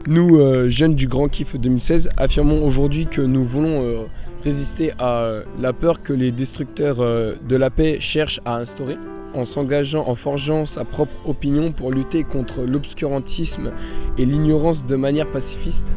Nous, jeunes du Grand Kiff 2016, affirmons aujourd'hui que nous voulons résister à la peur que les destructeurs de la paix cherchent à instaurer, en s'engageant, en forgeant sa propre opinion pour lutter contre l'obscurantisme et l'ignorance de manière pacifiste.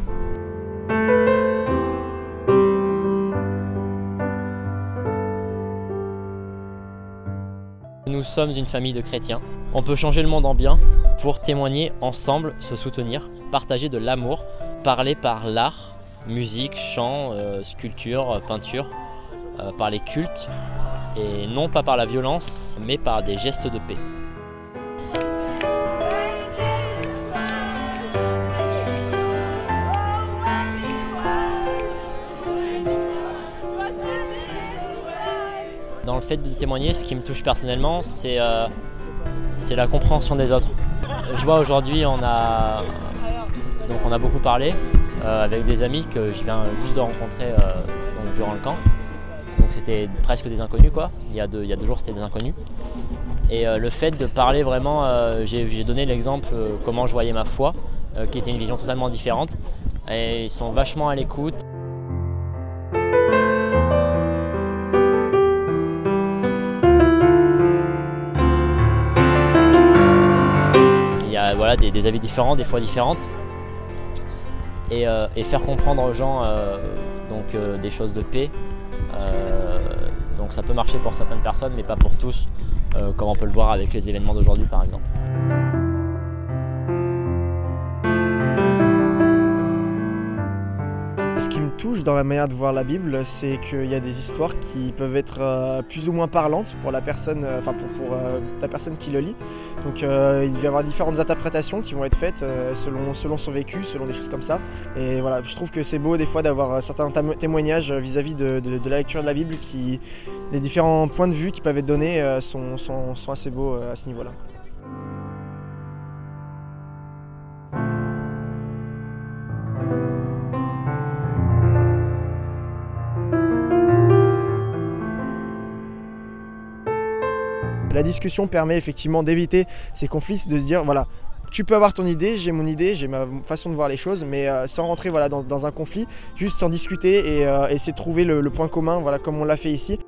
Nous sommes une famille de chrétiens. On peut changer le monde en bien pour témoigner ensemble, se soutenir, partager de l'amour, parler par l'art, musique, chant, sculpture, peinture, par les cultes, et non pas par la violence, mais par des gestes de paix. Dans le fait de témoigner, ce qui me touche personnellement, c'est la compréhension des autres. Je vois aujourd'hui, on a beaucoup parlé avec des amis que je viens juste de rencontrer durant le camp. Donc c'était presque des inconnus quoi. Il y a deux jours c'était des inconnus. Et le fait de parler vraiment, j'ai donné l'exemple comment je voyais ma foi, qui était une vision totalement différente. Et ils sont vachement à l'écoute. Il y a voilà, des avis différents, des fois différentes. Et faire comprendre aux gens des choses de paix. Donc ça peut marcher pour certaines personnes, mais pas pour tous, comme on peut le voir avec les événements d'aujourd'hui par exemple. Ce qui me touche dans la manière de voir la Bible, c'est qu'il y a des histoires qui peuvent être plus ou moins parlantes pour la personne, pour la personne qui le lit. Donc il va y avoir différentes interprétations qui vont être faites selon son vécu, selon des choses comme ça. Et voilà, je trouve que c'est beau des fois d'avoir certains témoignages vis-à-vis de la lecture de la Bible, les différents points de vue qui peuvent être donnés sont assez beaux à ce niveau-là. La discussion permet effectivement d'éviter ces conflits, de se dire voilà, tu peux avoir ton idée, j'ai mon idée, j'ai ma façon de voir les choses, mais sans rentrer voilà, dans un conflit, juste en discuter et essayer de trouver le point commun, voilà, comme on l'a fait ici.